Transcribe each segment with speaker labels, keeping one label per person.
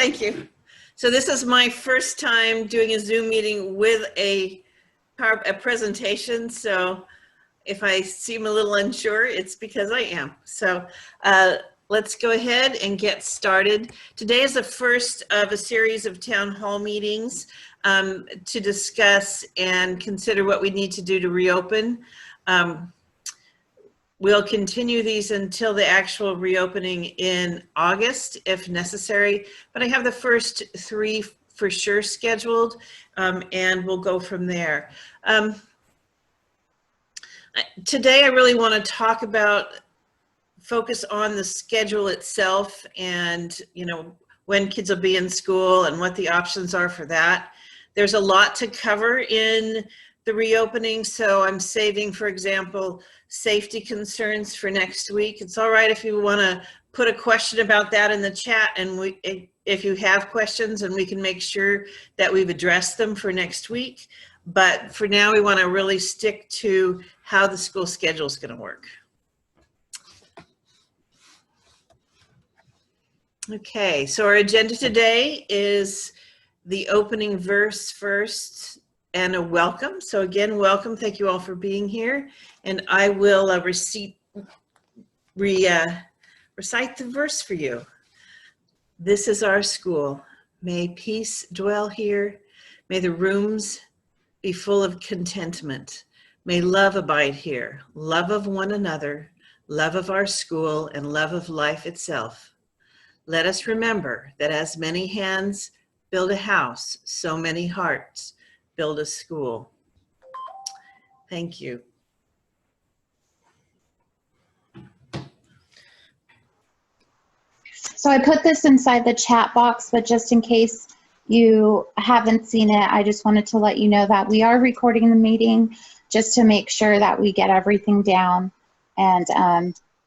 Speaker 1: Thank you. So this is my first time doing a Zoom meeting with a presentation. So if I seem a little unsure, it's because I am. So let's go ahead and get started. Today is the first of a series of town hall meetings to discuss and consider what we need to do to reopen. We'll continue these until the actual reopening in August if necessary, but I have the first three for sure scheduled, and we'll go from there. Today I really want to talk about, focus on the schedule itself and, you know, when kids will be in school and what the options are for that. There's a lot to cover in the reopening, so I'm saving, for example, safety concerns for next week. It's all right if you want to put a question about that in the chat, and if you have questions, and we can make sure that we've addressed them for next week. But for now, we want to really stick to how the school schedule is going to work. Okay, so our agenda today is the opening verse first and a welcome. So again, welcome. Thank you all for being here. And I will recite the verse for you. This is our school. May peace dwell here. May the rooms be full of contentment. May love abide here. Love of one another, love of our school, and love of life itself. Let us remember that as many hands build a house, so many hearts build a school. Thank you.
Speaker 2: So I put this inside the chat box, but just in case you haven't seen it, I just wanted to let you know that we are recording the meeting just to make sure that we get everything down, and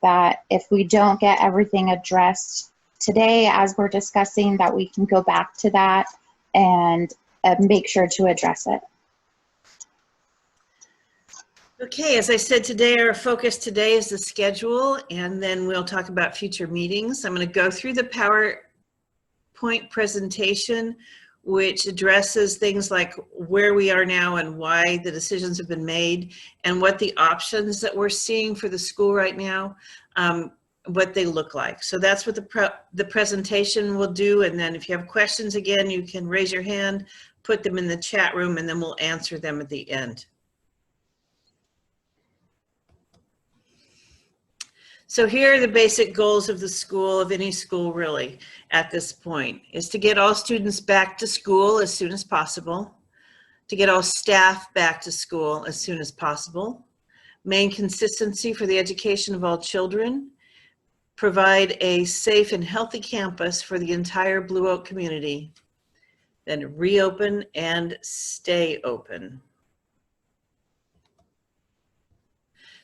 Speaker 2: that if we don't get everything addressed today as we're discussing, that we can go back to that and make sure to address it.
Speaker 1: Okay, as I said today, our focus today is the schedule, and then we'll talk about future meetings. I'm going to go through the PowerPoint presentation, which addresses things like where we are now and why the decisions have been made, and what the options that we're seeing for the school right now, what they look like. So that's what the presentation will do. And then if you have questions, again, you can raise your hand, put them in the chat room, and then we'll answer them at the end. So here are the basic goals of the school, of any school really, at this point, is to get all students back to school as soon as possible, to get all staff back to school as soon as possible, maintain consistency for the education of all children, provide a safe and healthy campus for the entire Blue Oak community, then reopen and stay open.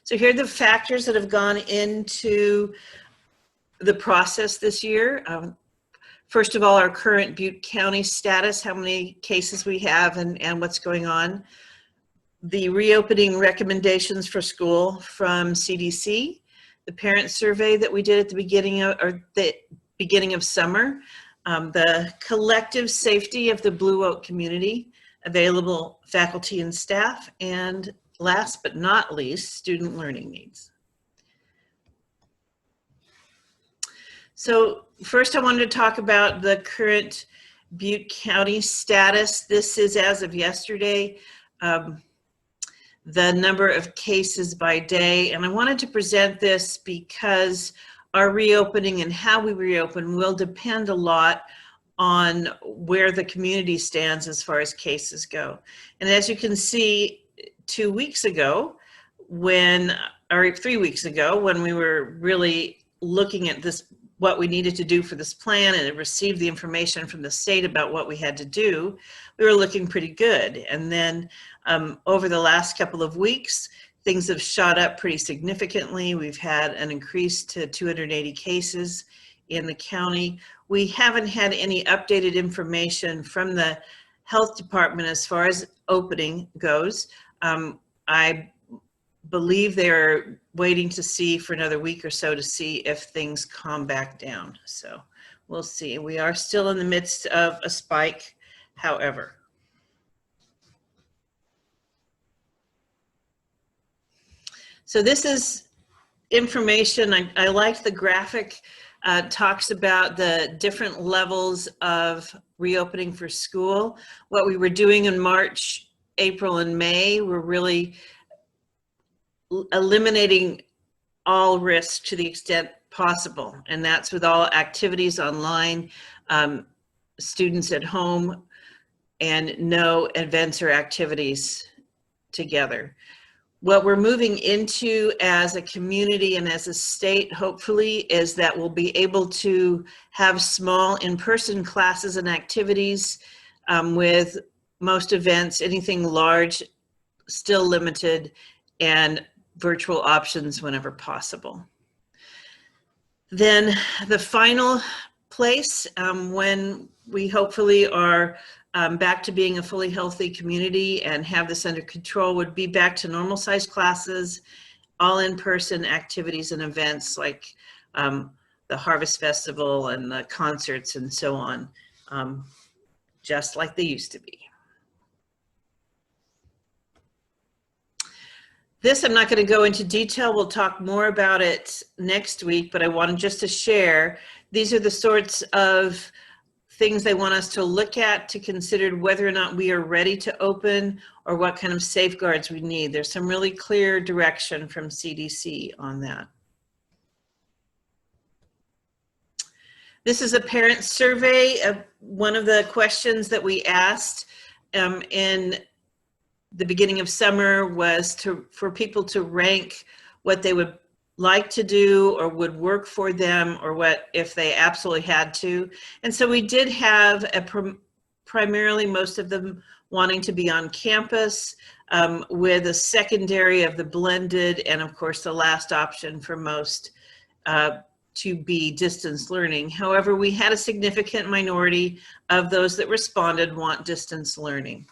Speaker 1: So here are the factors that have gone into the process this year. First of all, our current Butte County status, how many cases we have and what's going on. The reopening recommendations for school from CDC, the parent survey that we did at the beginning of summer, the collective safety of the Blue Oak community, available faculty and staff, and last but not least, student learning needs. So first I wanted to talk about the current Butte County status. This is as of yesterday, the number of cases by day. And I wanted to present this because our reopening and how we reopen will depend a lot on where the community stands as far as cases go. And as you can see, 2 weeks ago, or 3 weeks ago, when we were really looking at this, what we needed to do for this plan, and received the information from the state about what we had to do, we were looking pretty good. And then over the last couple of weeks, things have shot up pretty significantly. We've had an increase to 280 cases in the county. We haven't had any updated information from the health department as far as opening goes. I believe they're waiting to see for another week or so to see if things calm back down. So We'll see. We are still in the midst of a spike, however. So this is information. I liked the graphic. Talks about the different levels of reopening for school. What we were doing in March, April, and May, we're really eliminating all risk to the extent possible. And that's with all activities online, students at home, and no events or activities together. What we're moving into as a community and as a state, hopefully, is that we'll be able to have small in-person classes and activities with most events, anything large, still limited, and virtual options whenever possible. Then the final place, when we hopefully are back to being a fully healthy community and have this under control, would be back to normal sized classes, all in-person activities and events like the Harvest Festival and the concerts and so on, just like they used to be. This I'm not going to go into detail. We'll talk more about it next week, but I wanted just to share, these are the sorts of things they want us to look at to consider whether or not we are ready to open or what kind of safeguards we need. There's some really clear direction from CDC on that. This is a parent survey. One of the questions that we asked in the beginning of summer was for people to rank what they would like to do or would work for them, or what if they absolutely had to. And so we did have primarily most of them wanting to be on campus, with a secondary of the blended, and of course the last option for most to be distance learning. However, we had a significant minority of those that responded want distance learning.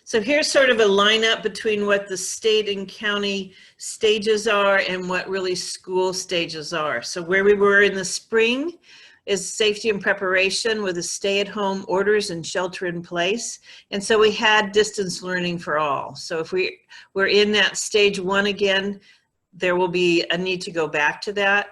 Speaker 1: So here's sort of a lineup between what the state and county stages are and what really school stages are. So where we were in the spring is safety and preparation with the stay-at-home orders and shelter in place. And so we had distance learning for all. So if we're in that stage 1 again, there will be a need to go back to that.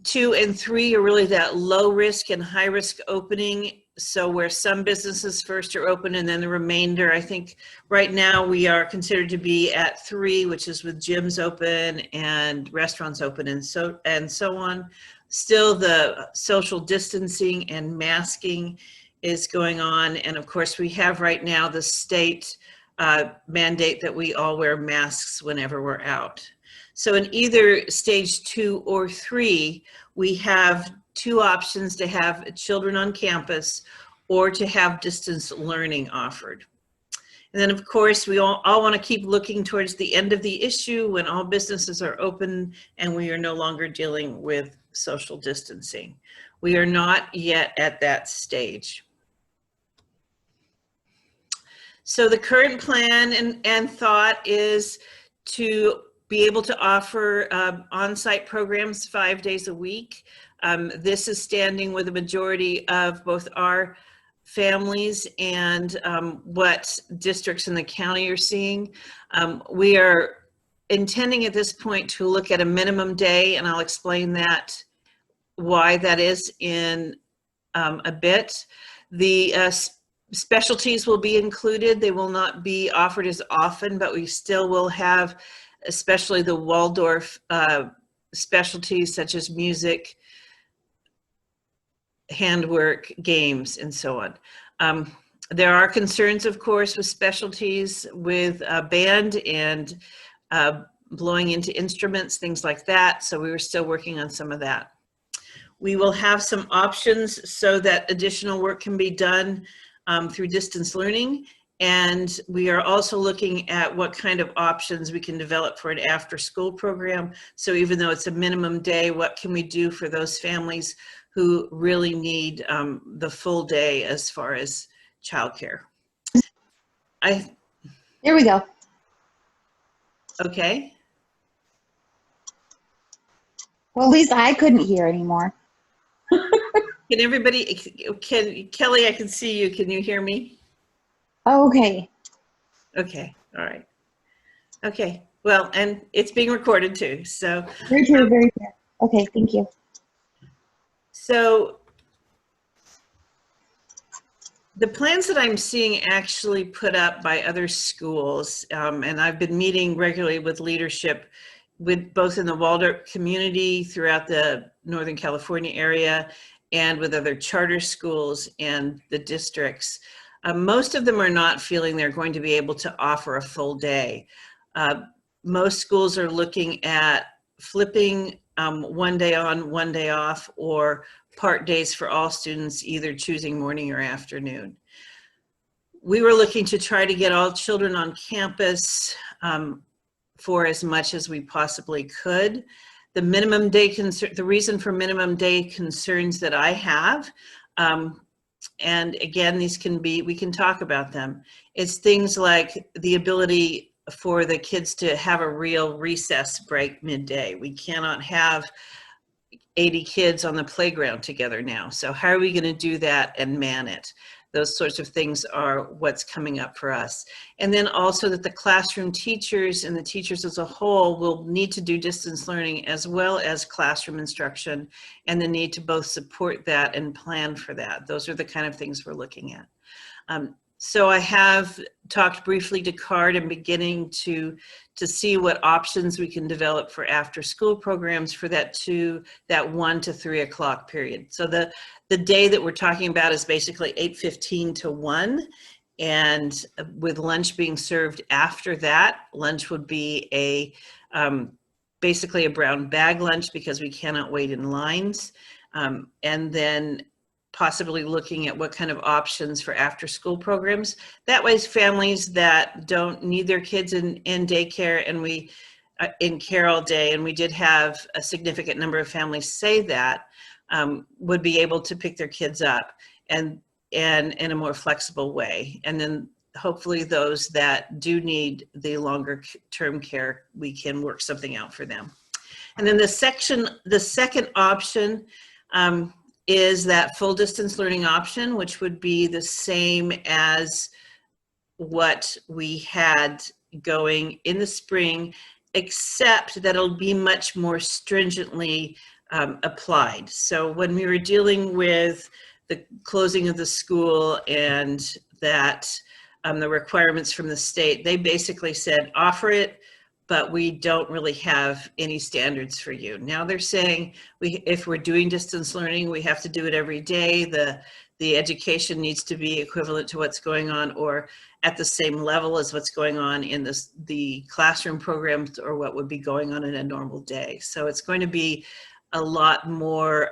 Speaker 1: 2 and 3 are really that low risk and high risk opening. So where some businesses first are open and then the remainder, I think right now we are considered to be at 3, which is with gyms open and restaurants open and so on. Still the social distancing and masking is going on. And of course we have right now the state mandate that we all wear masks whenever we're out. So in either stage 2 or 3, we have 2 options to have children on campus or to have distance learning offered. And then of course, we all want to keep looking towards the end of the issue when all businesses are open and we are no longer dealing with social distancing. We are not yet at that stage. So the current plan and thought is to be able to offer on-site programs 5 days a week. This is standing with a majority of both our families and what districts in the county are seeing. We are intending at this point to look at a minimum day, and I'll explain that, why that is in a bit. The specialties will be included. They will not be offered as often, but we still will have, especially the Waldorf specialties such as music, handwork, games, and so on. There are concerns, of course, with specialties with band and blowing into instruments, things like that. So we were still working on some of that. We will have some options so that additional work can be done through distance learning. And we are also looking at what kind of options we can develop for an after-school program. So even though it's a minimum day, what can we do for those families who really need the full day as far as childcare?
Speaker 2: Here we go.
Speaker 1: Okay.
Speaker 2: Well, at least I couldn't hear anymore.
Speaker 1: Can everybody, Kelly, I can see you. Can you hear me?
Speaker 2: Okay.
Speaker 1: Okay, all right. Okay, well, and it's being recorded too, so.
Speaker 2: Very true, very true. Okay, thank you.
Speaker 1: So the plans that I'm seeing actually put up by other schools, and I've been meeting regularly with leadership with both in the Waldorf community throughout the Northern California area and with other charter schools and the districts. Most of them are not feeling they're going to be able to offer a full day. Most schools are looking at flipping one day on, one day off, or part days for all students, either choosing morning or afternoon. We were looking to try to get all children on campus for as much as we possibly could. The minimum day the reason for minimum day concerns that I have, and again, these can be, we can talk about them. It's things like the ability for the kids to have a real recess break midday. We cannot have 80 kids on the playground together now. So how are we going to do that and man it? Those sorts of things are what's coming up for us. And then also that the classroom teachers and the teachers as a whole will need to do distance learning as well as classroom instruction, and the need to both support that and plan for that. Those are the kind of things we're looking at. So I have talked briefly to CARD and beginning to see what options we can develop for after school programs for that 1 to 3 o'clock period. So the day that we're talking about is basically 8:15 to 1, and with lunch being served after that. Lunch would be basically a brown bag lunch because we cannot wait in lines, and then possibly looking at what kind of options for after school programs. That way families that don't need their kids in daycare and we in care all day, and we did have a significant number of families say that, would be able to pick their kids up and in a more flexible way. And then hopefully those that do need the longer term care, we can work something out for them. And then the second option is that full distance learning option, which would be the same as what we had going in the spring, except that it'll be much more stringently applied. So when we were dealing with the closing of the school and that the requirements from the state, they basically said, offer it, but we don't really have any standards for you. Now they're saying if we're doing distance learning, we have to do it every day. The education needs to be equivalent to what's going on or at the same level as what's going on in the classroom programs or what would be going on in a normal day. So it's going to be a lot more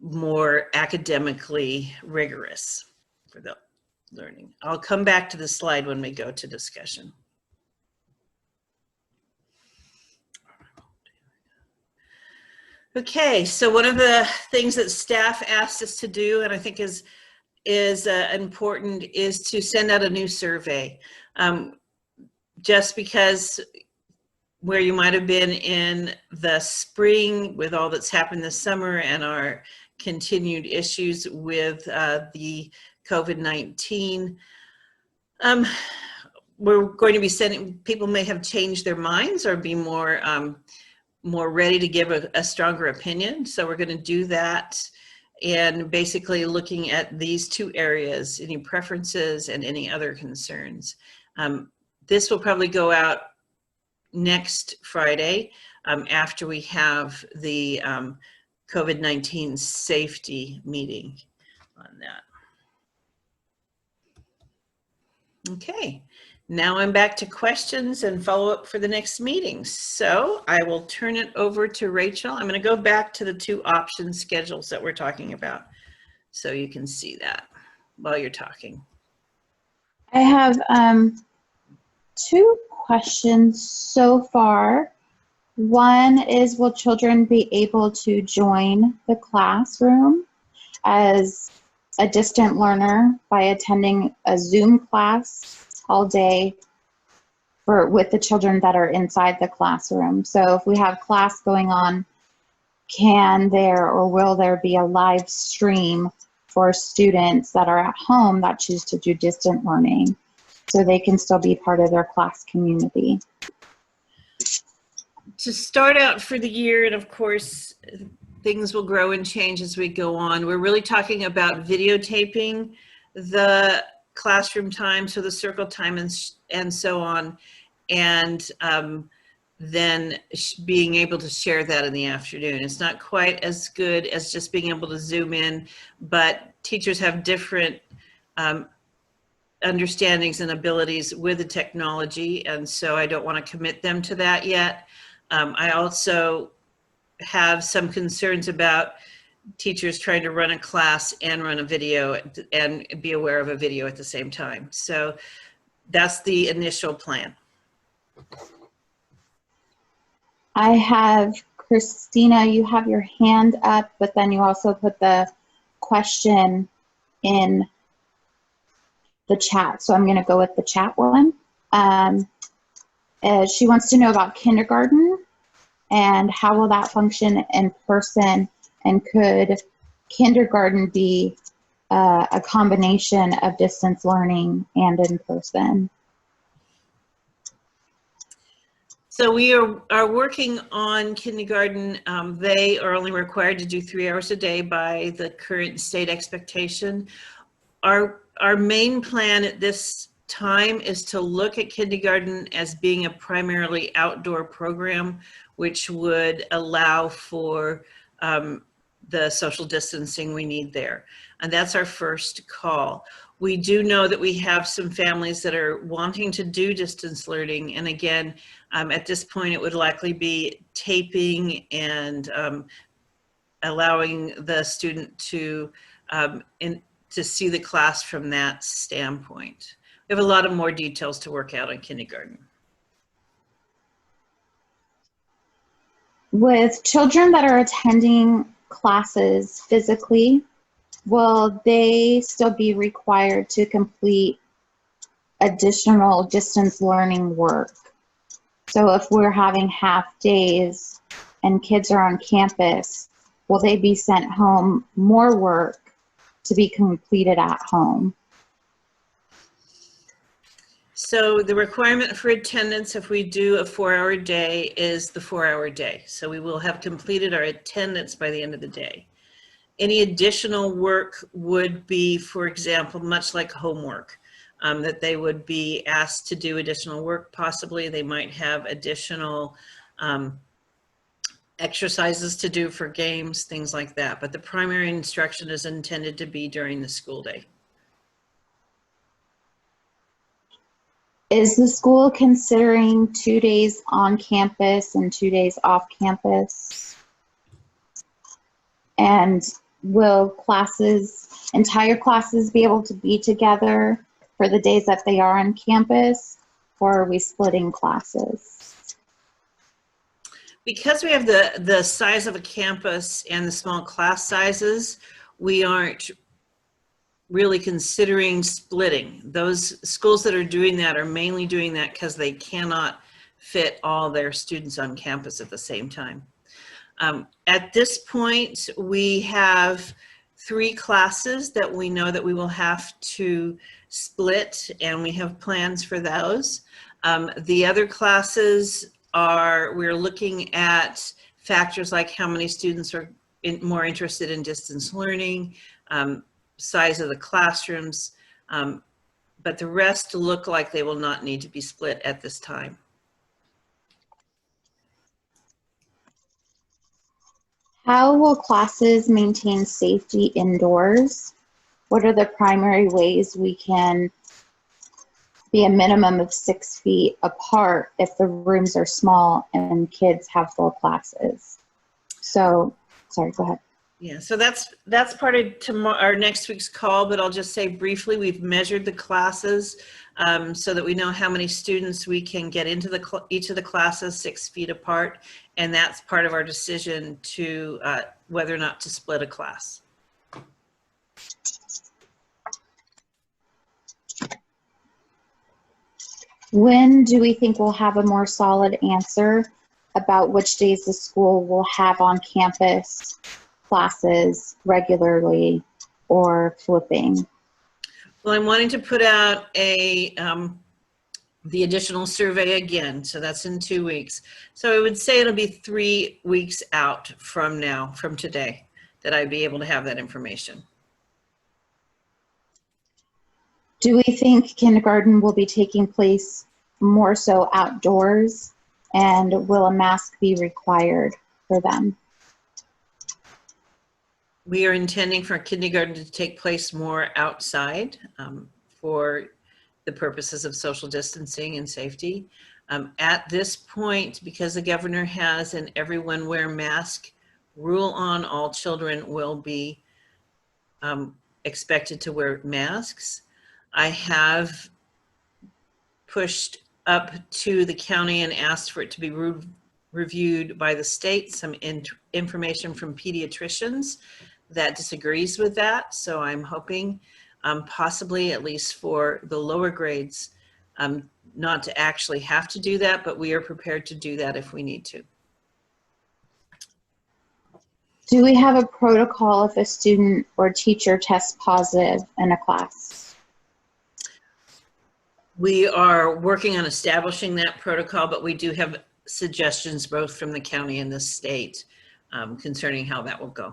Speaker 1: more academically rigorous for the learning. I'll come back to the slide when we go to discussion. Okay, so one of the things that staff asked us to do, and I think is important, is to send out a new survey. Just because where you might have been in the spring with all that's happened this summer and our continued issues with the COVID-19, we're going to be sending, people may have changed their minds or be more ready to give a stronger opinion. So we're going to do that, and basically looking at these two areas, any preferences and any other concerns. This will probably go out next Friday after we have the COVID-19 safety meeting on that. Okay. Now I'm back to questions and follow up for the next meeting. So I will turn it over to Rachel. I'm going to go back to the two option schedules that we're talking about so you can see that while you're talking.
Speaker 2: I have two questions so far. One is, will children be able to join the classroom as a distant learner by attending a Zoom class all day with the children that are inside the classroom. So if we have class going on, can there or will there be a live stream for students that are at home that choose to do distant learning so they can still be part of their class community?
Speaker 1: To start out for the year, and of course, things will grow and change as we go on, we're really talking about videotaping the classroom time, so the circle time and so on, and then being able to share that in the afternoon. It's not quite as good as just being able to zoom in, but teachers have different understandings and abilities with the technology, and so I don't want to commit them to that yet. I also have some concerns about teachers trying to run a class and run a video and be aware of a video at the same time. So that's the initial plan.
Speaker 2: I have Christina, you have your hand up, but then you also put the question in the chat. So I'm going to go with the chat one. She wants to know about kindergarten and how will that function in person, and could kindergarten be a combination of distance learning and in person?
Speaker 1: So we are working on kindergarten. They are only required to do 3 hours a day by the current state expectation. Our main plan at this time is to look at kindergarten as being a primarily outdoor program, which would allow for the social distancing we need there. And that's our first call. We do know that we have some families that are wanting to do distance learning. And again, at this point, it would likely be taping and allowing the student to see the class from that standpoint. We have a lot of more details to work out on kindergarten.
Speaker 2: With children that are attending classes physically, will they still be required to complete additional distance learning work? So if we're having half days and kids are on campus, will they be sent home more work to be completed at home?
Speaker 1: So the requirement for attendance, if we do a 4-hour day, is the 4-hour day. So we will have completed our attendance by the end of the day. Any additional work would be, for example, much like homework, that they would be asked to do additional work. Possibly they might have additional exercises to do for games, things like that. But the primary instruction is intended to be during the school day.
Speaker 2: Is the school considering 2 days on campus and 2 days off campus? And will classes, entire classes, be able to be together for the days that they are on campus, or are we splitting classes?
Speaker 1: Because we have the size of a campus and the small class sizes, we aren't really considering splitting. Those schools that are doing that are mainly doing that because they cannot fit all their students on campus at the same time. At this point, we have 3 classes that we know that we will have to split, and we have plans for those. The other classes we're looking at factors like how many students are more interested in distance learning, size of the classrooms, but the rest look like they will not need to be split at this time.
Speaker 2: How will classes maintain safety indoors? What are the primary ways we can be a minimum of 6 feet apart if the rooms are small and kids have full classes? So, sorry, go ahead.
Speaker 1: Yeah, so that's part of our next week's call, but I'll just say briefly, we've measured the classes so that we know how many students we can get into each of the classes 6 feet apart, and that's part of our decision to whether or not to split a class.
Speaker 2: When do we think we'll have a more solid answer about which days the school will have on campus classes regularly or flipping?
Speaker 1: Well, I'm wanting to put out the additional survey again, so that's in 2 weeks. So I would say it'll be 3 weeks out from now, from today, that I'd be able to have that information.
Speaker 2: Do we think kindergarten will be taking place more so outdoors, and will a mask be required for them?
Speaker 1: We are intending for kindergarten to take place more outside for the purposes of social distancing and safety. At this point, because the governor has an everyone wear mask rule on, all children will be expected to wear masks. I have pushed up to the county and asked for it to be reviewed by the state, some information from pediatricians that disagrees with that. So I'm hoping possibly, at least for the lower grades, not to actually have to do that, but we are prepared to do that if we need to.
Speaker 2: Do we have a protocol if a student or teacher tests positive in a class?
Speaker 1: We are working on establishing that protocol, but we do have suggestions both from the county and the state concerning how that will go.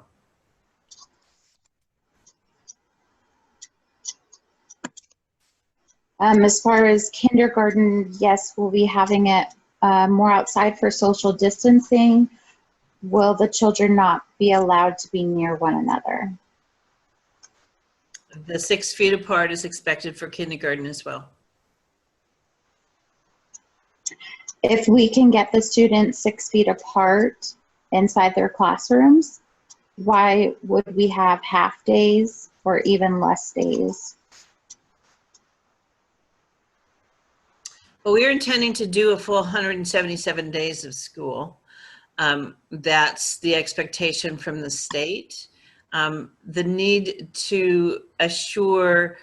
Speaker 2: As far as kindergarten, yes, we'll be having it more outside for social distancing. Will the children not be allowed to be near one another?
Speaker 1: The 6 feet apart is expected for kindergarten as well.
Speaker 2: If we can get the students 6 feet apart inside their classrooms, why would we have half days or even less days?
Speaker 1: Well, we're intending to do a full 177 days of school. That's the expectation from the state. The need to assure,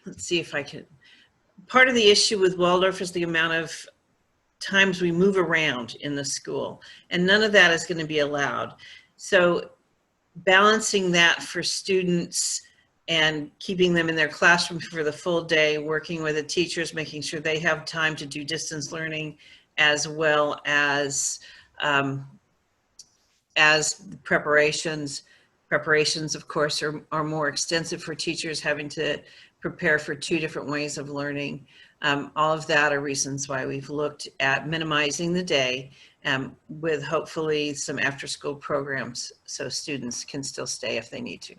Speaker 1: let's see if I can, part of the issue with Waldorf is the amount of times we move around in the school, and none of that is going to be allowed. So balancing that for students and keeping them in their classroom for the full day, working with the teachers, making sure they have time to do distance learning, as well as preparations. Preparations, of course, are more extensive for teachers, having to prepare for 2 different ways of learning. All of that are reasons why we've looked at minimizing the day with hopefully some after-school programs so students can still stay if they need to.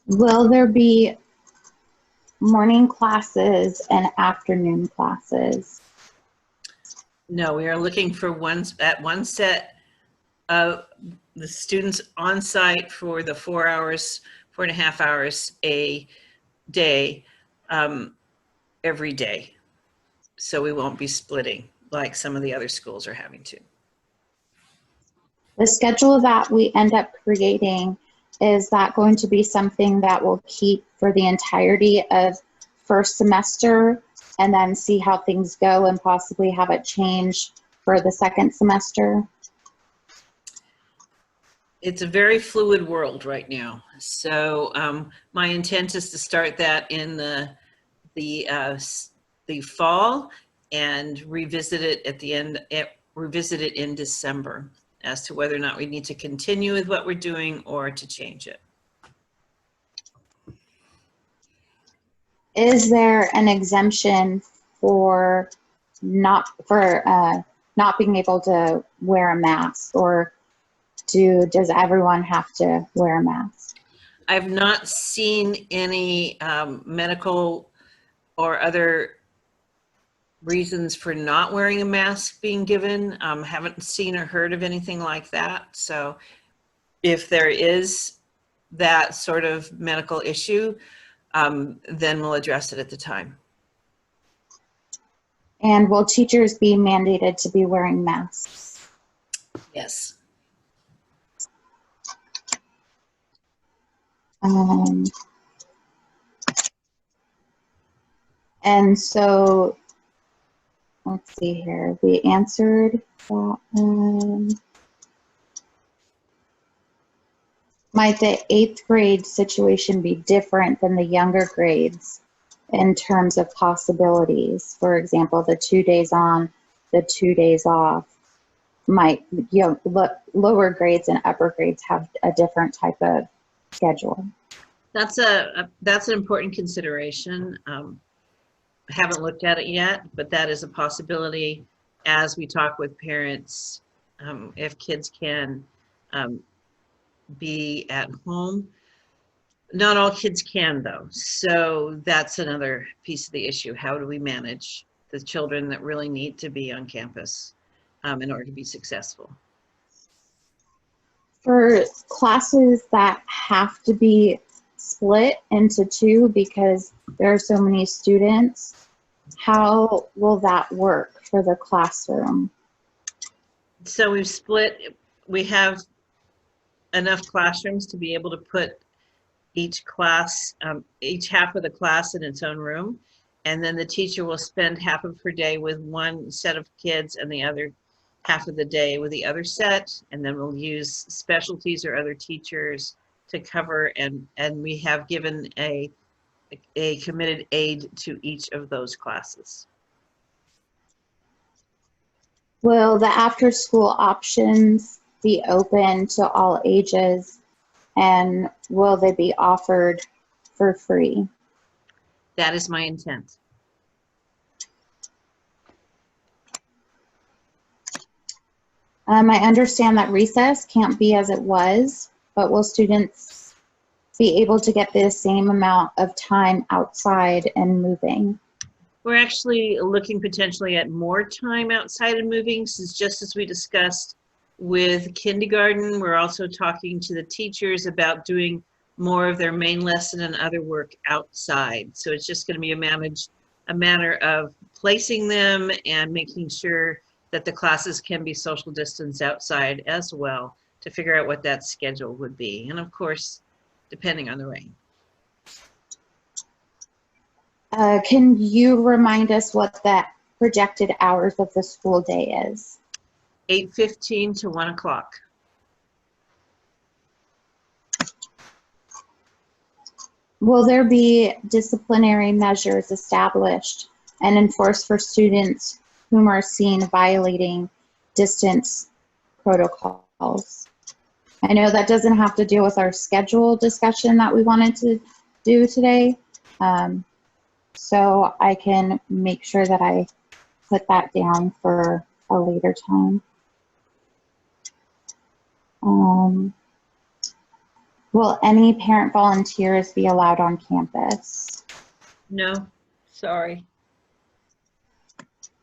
Speaker 2: Will there be morning classes and afternoon classes?
Speaker 1: No, we are looking for one set of the students on site for the 4 hours, 4.5 hours a day, every day. So we won't be splitting like some of the other schools are having to.
Speaker 2: The schedule that we end up creating, is that going to be something that will keep for the entirety of first semester and then see how things go and possibly have it change for the second semester?
Speaker 1: It's a very fluid world right now. So my intent is to start that in the fall and revisit it at the end, revisit it in December as to whether or not we need to continue with what we're doing or to change it.
Speaker 2: Is there an exemption for not being able to wear a mask, or does everyone have to wear a mask?
Speaker 1: I've not seen any medical or other reasons for not wearing a mask being given. Haven't seen or heard of anything like that. So if there is that sort of medical issue, then we'll address it at the time.
Speaker 2: And will teachers be mandated to be wearing masks?
Speaker 1: Yes.
Speaker 2: Um, and so, let's see here. We answered that one. Might the 8th grade situation be different than the younger grades in terms of possibilities? For example, the 2 days on, the 2 days off. Might, you know, lower grades and upper grades have a different type of schedule?
Speaker 1: That's an important consideration. I haven't looked at it yet, but that is a possibility as we talk with parents, if kids can be at home. Not all kids can, though, so that's another piece of the issue. How do we manage the children that really need to be on campus in order to be successful?
Speaker 2: For classes that have to be split into 2 because there are so many students, how will that work for the classroom?
Speaker 1: So we've split, we have enough classrooms to be able to put each class, each half of the class in its own room. And then the teacher will spend half of her day with one set of kids and the other half of the day with the other set. And then we'll use specialties or other teachers to cover. And we have given a committed aide to each of those classes.
Speaker 2: Will the after-school options be open to all ages, and will they be offered for free?
Speaker 1: That is my intent.
Speaker 2: I understand that recess can't be as it was, but will students be able to get the same amount of time outside and moving?
Speaker 1: We're actually looking potentially at more time outside and moving, since just as we discussed with kindergarten, we're also talking to the teachers about doing more of their main lesson and other work outside. So it's just going to be a matter of placing them and making sure that the classes can be social distance outside as well, to figure out what that schedule would be. And of course, depending on the rain.
Speaker 2: Can you remind us what the projected hours of the school day is?
Speaker 1: 8:15 to 1 o'clock.
Speaker 2: Will there be disciplinary measures established and enforced for students whom are seen violating distance protocols? I know that doesn't have to do with our schedule discussion that we wanted to do today. So I can make sure that I put that down for a later time. Will any parent volunteers be allowed on campus?
Speaker 1: No, sorry.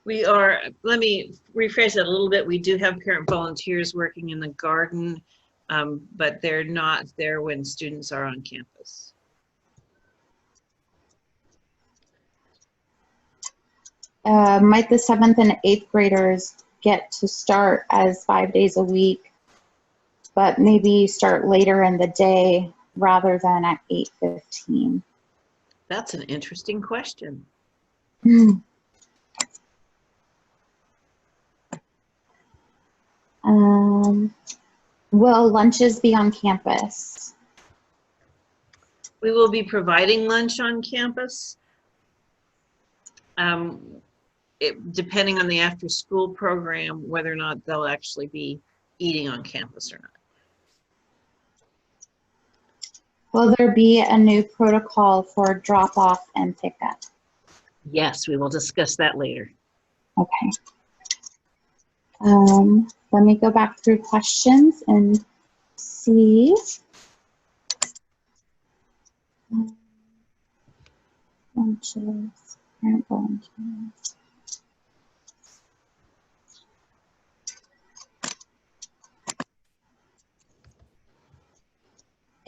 Speaker 1: We are, let me rephrase that a little bit. We do have parent volunteers working in the garden, but they're not there when students are on campus.
Speaker 2: Might the 7th and 8th graders get to start as 5 days a week, but maybe start later in the day rather than at 8:15?
Speaker 1: That's an interesting question.
Speaker 2: Will lunches be on campus?
Speaker 1: We will be providing lunch on campus. Depending on the after-school program, whether or not they'll actually be eating on campus or not.
Speaker 2: Will there be a new protocol for drop-off and pickup?
Speaker 1: Yes, we will discuss that later.
Speaker 2: Okay. Let me go back through questions and see. Lunches, parent volunteers.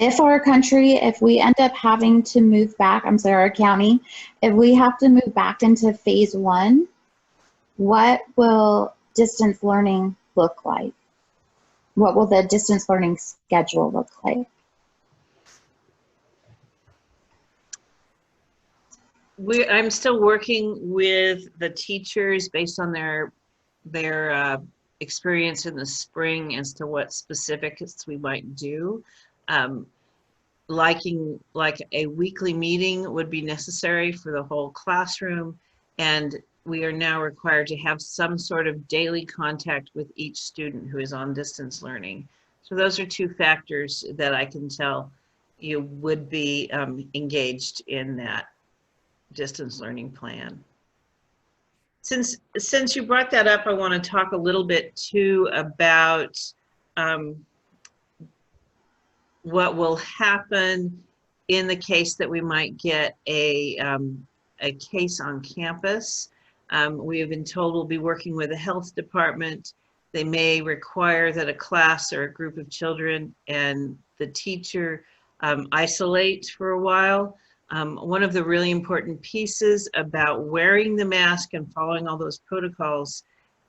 Speaker 2: If we end up having to move back, I'm sorry, our county, if we have to move back into phase 1, what will distance learning look like? What will the distance learning schedule look like?
Speaker 1: I'm still working with the teachers based on their experience in the spring as to what specifics we might do. Um, like a weekly meeting would be necessary for the whole classroom, and we are now required to have some sort of daily contact with each student who is on distance learning. So those are two factors that I can tell you would be engaged in that distance learning plan. Since you brought that up, I want to talk a little bit too about what will happen in the case that we might get a case on campus. We have been told we'll be working with the health department. They may require that a class or a group of children and the teacher isolate for a while. One of the really important pieces about wearing the mask and following all those protocols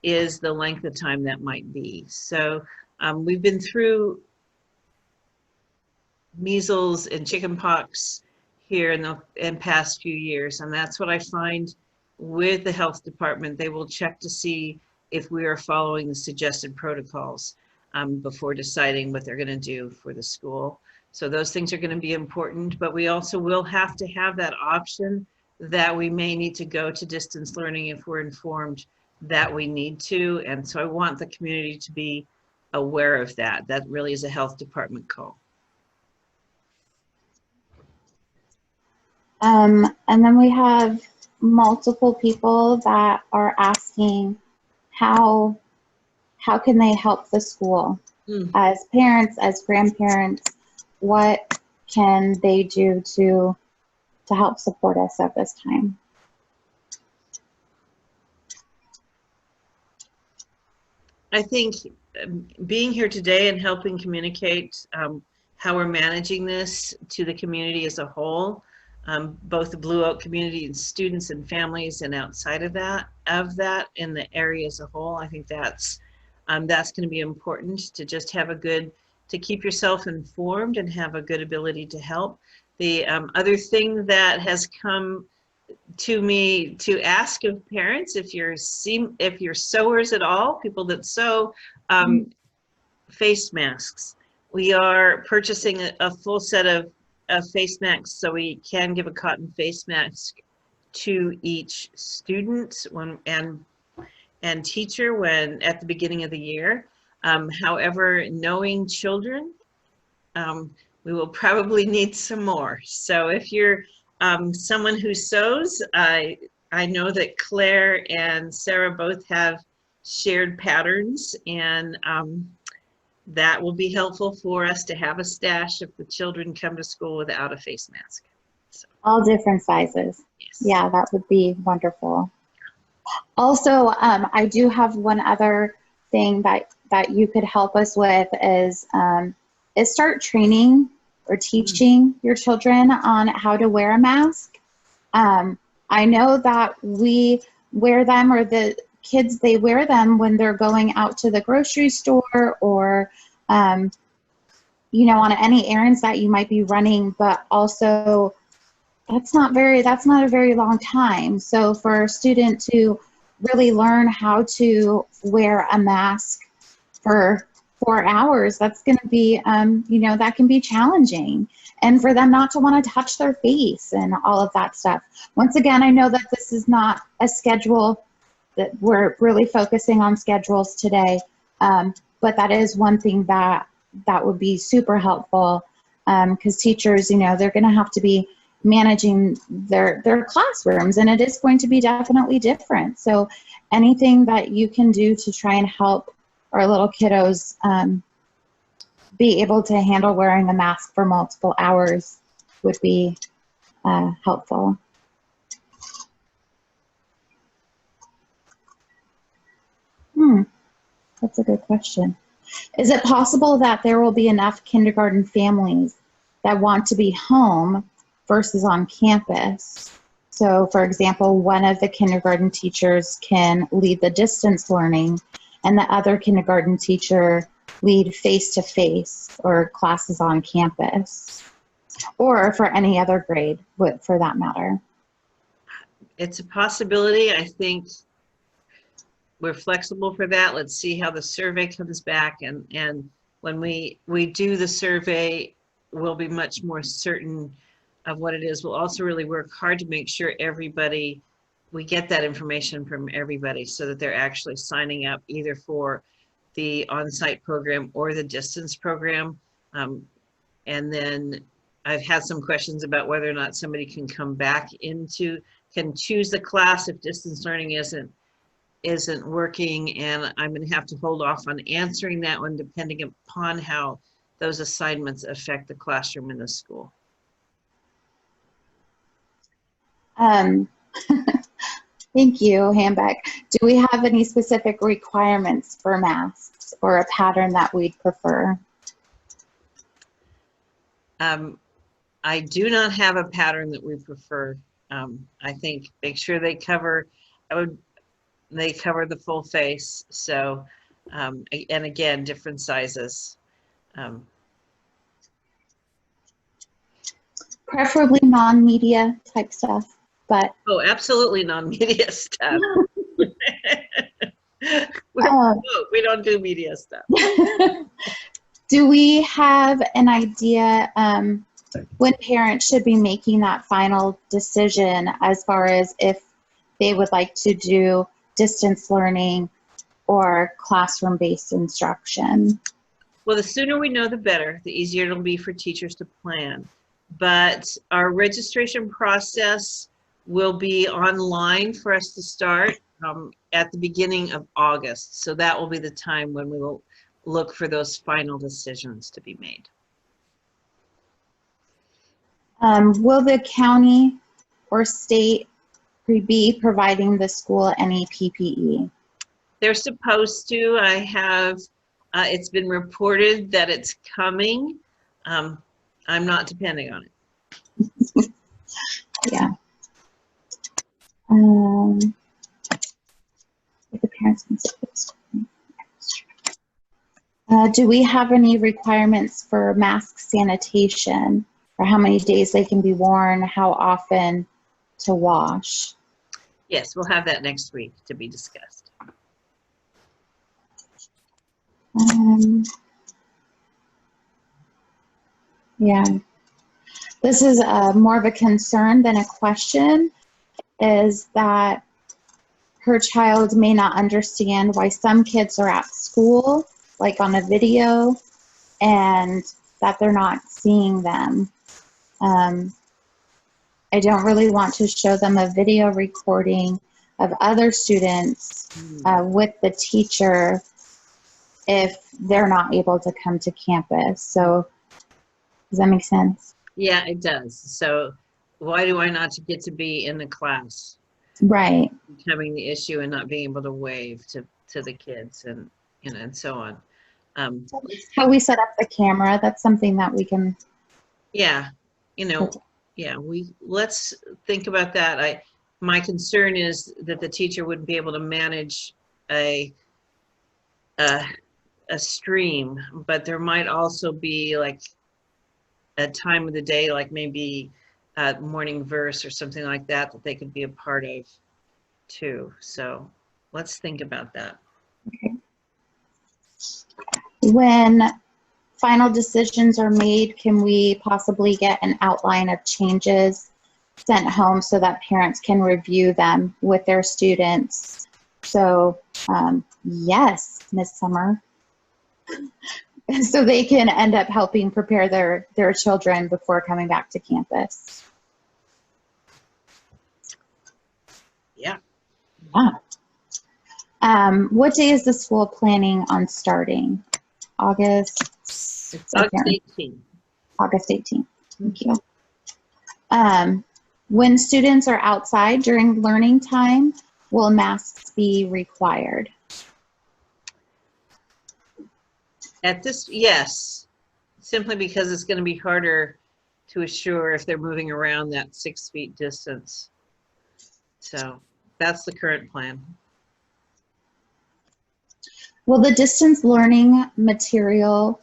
Speaker 1: is the length of time that might be. So we've been through measles and chickenpox here in the past few years, and that's what I find with the health department. They will check to see if we are following the suggested protocols before deciding what they're going to do for the school. So those things are going to be important, but we also will have to have that option that we may need to go to distance learning if we're informed that we need to. And so I want the community to be aware of that. That really is a health department call.
Speaker 2: And then we have multiple people that are asking how can they help the school? As parents, as grandparents, what can they do to help support us at this time?
Speaker 1: I think being here today and helping communicate how we're managing this to the community as a whole, both the Blue Oak community and students and families, and outside of that in the area as a whole, I think that's going to be important to just have to keep yourself informed and have a good ability to help. The other thing that has come to me to ask of parents, if you're sewers at all, people that sew, face masks. We are purchasing a full set of face masks, so we can give a cotton face mask to each student and teacher when at the beginning of the year. However, knowing children, we will probably need some more. So if you're someone who sews, I know that Claire and Sarah both have shared patterns, and that will be helpful for us to have a stash if the children come to school without a face mask. So,
Speaker 2: all different sizes.
Speaker 1: yes.
Speaker 2: Yeah, that would be wonderful. Also, I do have one other thing that you could help us with is start training or teaching your children on how to wear a mask. I know that we wear them, or the kids, they wear them when they're going out to the grocery store or, you know, on any errands that you might be running, but also that's not a very long time. So for a student to really learn how to wear a mask for 4 hours, that's going to be, you know, that can be challenging. And for them not to want to touch their face and all of that stuff. Once again, I know that this is not a schedule, that we're really focusing on schedules today, but that is one thing that would be super helpful, because teachers, you know, they're going to have to be managing their classrooms, and it is going to be definitely different. So anything that you can do to try and help our little kiddos be able to handle wearing a mask for multiple hours would be helpful. That's a good question. Is it possible that there will be enough kindergarten families that want to be home versus on campus? So, for example, one of the kindergarten teachers can lead the distance learning and the other kindergarten teacher lead face-to-face or classes on campus, or for any other grade, for that matter.
Speaker 1: It's a possibility. I think we're flexible for that. Let's see how the survey comes back, and when we do the survey, we'll be much more certain of what it is. We'll also really work hard to make sure we get that information from everybody so that they're actually signing up either for the on-site program or the distance program. And then I've had some questions about whether or not somebody can come back can choose the class if distance learning isn't working, and I'm going to have to hold off on answering that one depending upon how those assignments affect the classroom in the school.
Speaker 2: Thank you, Hambeck. Do we have any specific requirements for masks or a pattern that we'd prefer?
Speaker 1: I do not have a pattern that we prefer. I think make sure they cover the full face. So, and again, different sizes.
Speaker 2: Preferably non-media type stuff, but.
Speaker 1: Oh, absolutely non-media stuff. We don't do media stuff.
Speaker 2: Do we have an idea when parents should be making that final decision as far as if they would like to do distance learning or classroom-based instruction?
Speaker 1: Well, the sooner we know, the better. The easier it'll be for teachers to plan. But our registration process will be online for us to start at the beginning of August. So that will be the time when we will look for those final decisions to be made.
Speaker 2: Will the county or state be providing the school any PPE?
Speaker 1: They're supposed to. I have, it's been reported that it's coming. I'm not depending on it.
Speaker 2: Yeah. The parents do we have any requirements for mask sanitation, or how many days they can be worn, how often to wash?
Speaker 1: Yes, we'll have that next week to be discussed.
Speaker 2: Yeah, this is more of a concern than a question, is that her child may not understand why some kids are at school, like on a video, and that they're not seeing them. I don't really want to show them a video recording of other students with the teacher if they're not able to come to campus. So does that make sense?
Speaker 1: Yeah, it does. So why do I not get to be in the class?
Speaker 2: Right.
Speaker 1: Having the issue and not being able to wave to the kids and and so on.
Speaker 2: How we set up the camera, that's something that we can.
Speaker 1: Yeah, yeah, let's think about that. My concern is that the teacher wouldn't be able to manage a stream, but there might also be like a time of the day, like maybe morning verse or something like that they could be a part of too. So let's think about that.
Speaker 2: Okay. When final decisions are made, can we possibly get an outline of changes sent home so that parents can review them with their students? So yes, Ms. Summer. So they can end up helping prepare their children before coming back to campus.
Speaker 1: Yeah.
Speaker 2: What day is the school planning on starting? August?
Speaker 1: It's August 18th.
Speaker 2: August 18th. Thank you. When students are outside during learning time, will masks be required?
Speaker 1: Yes, simply because it's going to be harder to assure if they're moving around that 6 feet distance. So that's the current plan.
Speaker 2: Will the distance learning material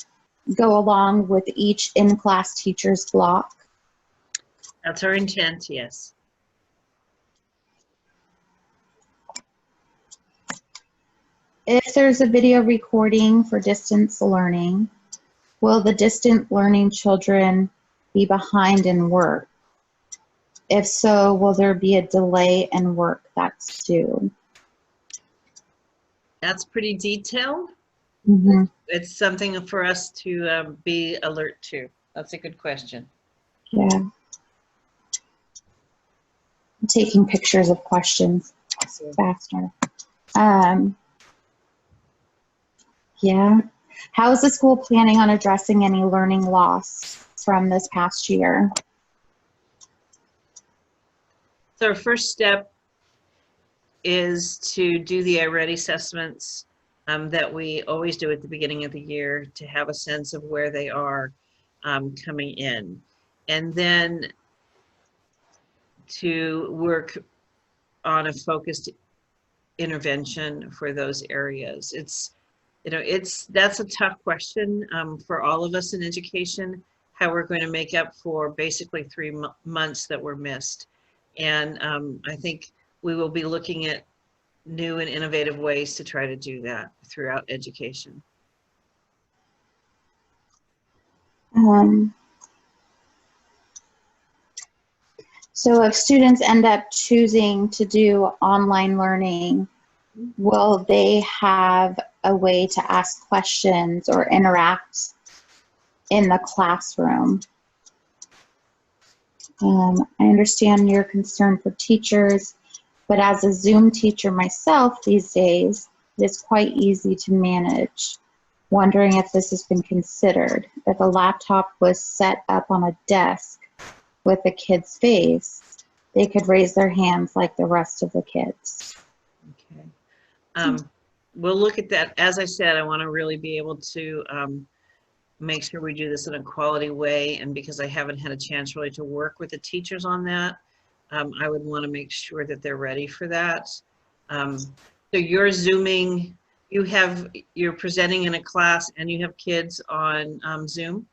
Speaker 2: go along with each in-class teacher's block?
Speaker 1: That's our intent, yes.
Speaker 2: If there's a video recording for distance learning, will the distant learning children be behind in work? If so, will there be a delay in work that's due?
Speaker 1: That's pretty detailed.
Speaker 2: Mm-hmm.
Speaker 1: It's something for us to be alert to. That's a good question.
Speaker 2: Yeah. I'm taking pictures of questions faster. Yeah. How is the school planning on addressing any learning loss from this past year?
Speaker 1: So our first step is to do the I-READY assessments that we always do at the beginning of the year to have a sense of where they are coming in. And then to work on a focused intervention for those areas. That's a tough question for all of us in education, how we're going to make up for basically 3 months that were missed. And I think we will be looking at new and innovative ways to try to do that throughout education.
Speaker 2: So if students end up choosing to do online learning, will they have a way to ask questions or interact in the classroom? I understand your concern for teachers, but as a Zoom teacher myself these days, it's quite easy to manage. Wondering if this has been considered. If a laptop was set up on a desk with a kid's face, they could raise their hands like the rest of the kids.
Speaker 1: Okay. We'll look at that. As I said, I want to really be able to make sure we do this in a quality way. And because I haven't had a chance really to work with the teachers on that, I would want to make sure that they're ready for that. So you're Zooming, you're presenting in a class and you have kids on Zoom,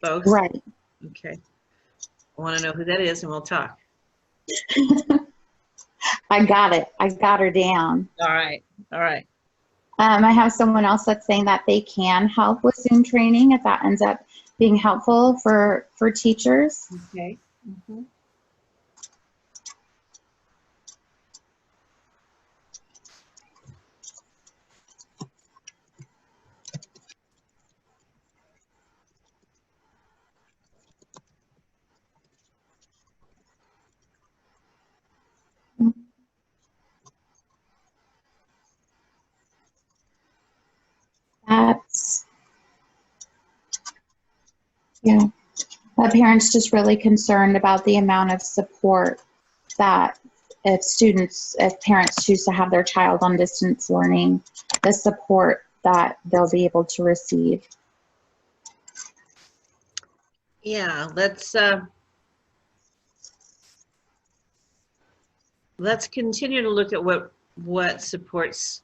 Speaker 1: both?
Speaker 2: Right.
Speaker 1: Okay. I want to know who that is and we'll talk.
Speaker 2: I got it. I got her down.
Speaker 1: All right. All right.
Speaker 2: I have someone else that's saying that they can help with Zoom training if that ends up being helpful for teachers.
Speaker 1: Okay. Mm-hmm.
Speaker 2: Yeah. My parents just really concerned about the amount of support that if parents choose to have their child on distance learning, the support that they'll be able to receive.
Speaker 1: Yeah, let's continue to look at what supports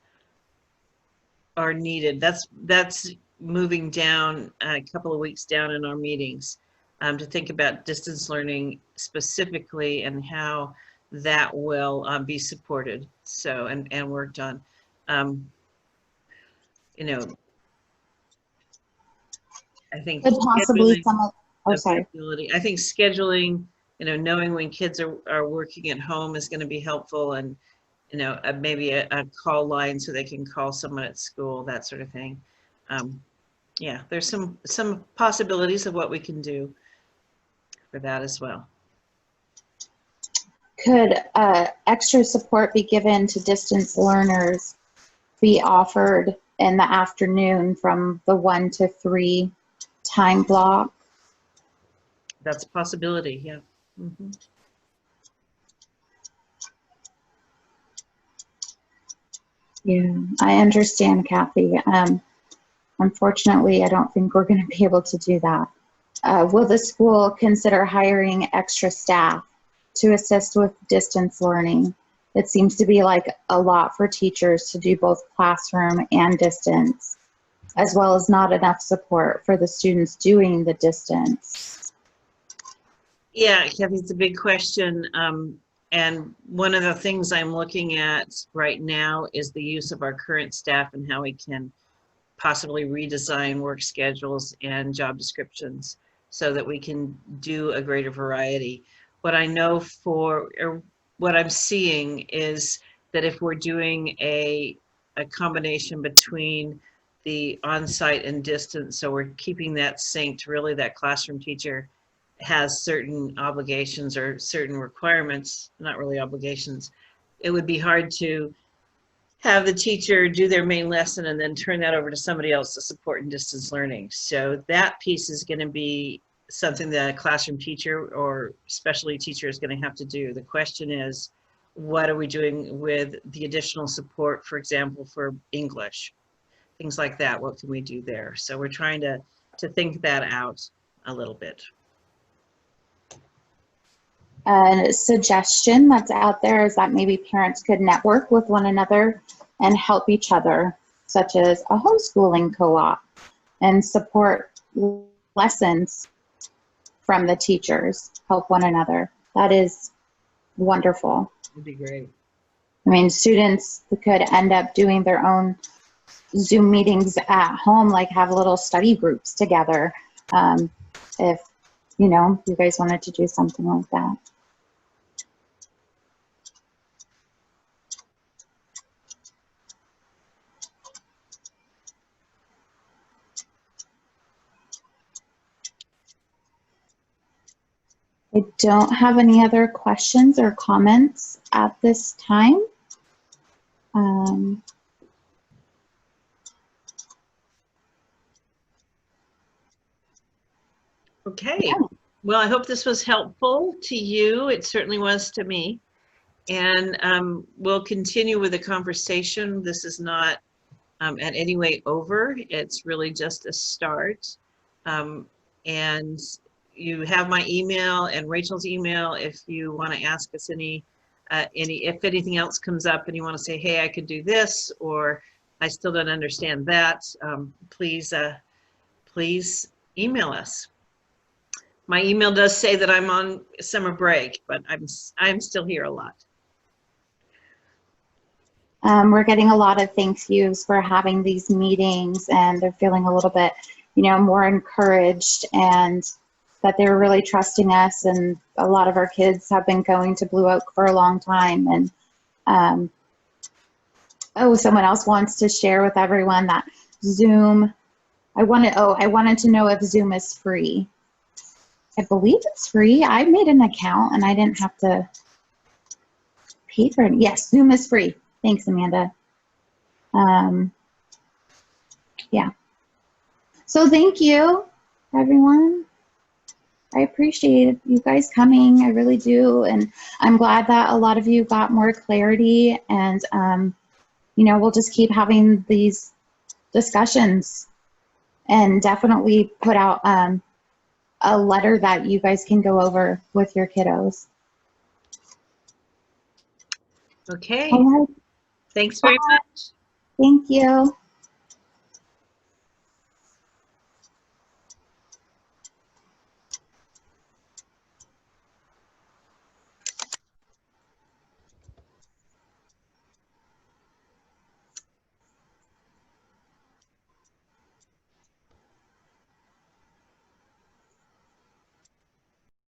Speaker 1: are needed. That's moving down a couple of weeks down in our meetings to think about distance learning specifically and how that will be supported. So and worked on. I think
Speaker 2: Could possibly
Speaker 1: I think scheduling, knowing when kids are working at home is going to be helpful, and maybe a call line so they can call someone at school, that sort of thing. Yeah, there's some possibilities of what we can do for that as well.
Speaker 2: Could extra support be given to distance learners be offered in the afternoon from the 1 to 3 time block?
Speaker 1: That's a possibility, yeah. Mm-hmm.
Speaker 2: Yeah, I understand, Kathy. Unfortunately, I don't think we're going to be able to do that. Will the school consider hiring extra staff to assist with distance learning? It seems to be like a lot for teachers to do both classroom and distance, as well as not enough support for the students doing the distance.
Speaker 1: Yeah, Kathy, it's a big question. And one of the things I'm looking at right now is the use of our current staff and how we can possibly redesign work schedules and job descriptions so that we can do a greater variety. What I know or what I'm seeing is that if we're doing a combination between the on-site and distance, so we're keeping that synced, really that classroom teacher has certain obligations or certain requirements, not really obligations. It would be hard to have the teacher do their main lesson and then turn that over to somebody else to support in distance learning. So that piece is going to be something that a classroom teacher or specialty teacher is going to have to do. The question is, what are we doing with the additional support, for example, for English? Things like that, what can we do there? So we're trying to think that out a little bit.
Speaker 2: A suggestion that's out there is that maybe parents could network with one another and help each other, such as a homeschooling co-op, and support lessons from the teachers, help one another. That is wonderful.
Speaker 1: Would be great.
Speaker 2: I mean, students could end up doing their own Zoom meetings at home, like have little study groups together, if, you know, you guys wanted to do something like that. I don't have any other questions or comments at this time.
Speaker 1: Okay.
Speaker 2: Yeah.
Speaker 1: Well, I hope this was helpful to you. It certainly was to me. And we'll continue with the conversation. This is not in any way over. It's really just a start. And you have my email and Rachel's email if you want to ask us if anything else comes up and you want to say, hey, I could do this, or I still don't understand that, please email us. My email does say that I'm on summer break, but I'm still here a lot.
Speaker 2: We're getting a lot of thank yous for having these meetings, and they're feeling a little bit, you know, more encouraged, and that they're really trusting us. And a lot of our kids have been going to Blue Oak for a long time. And oh, someone else wants to share with everyone that Zoom. I wanted to know if Zoom is free. I believe it's free. I made an account and I didn't have to pay for it. Yes, Zoom is free. Thanks, Amanda. Yeah. So thank you, everyone. I appreciate you guys coming. I really do. And I'm glad that a lot of you got more clarity. And, you know, we'll just keep having these discussions and definitely put out a letter that you guys can go over with your kiddos.
Speaker 1: Okay.
Speaker 2: All right.
Speaker 1: Thanks very much.
Speaker 2: Thank you.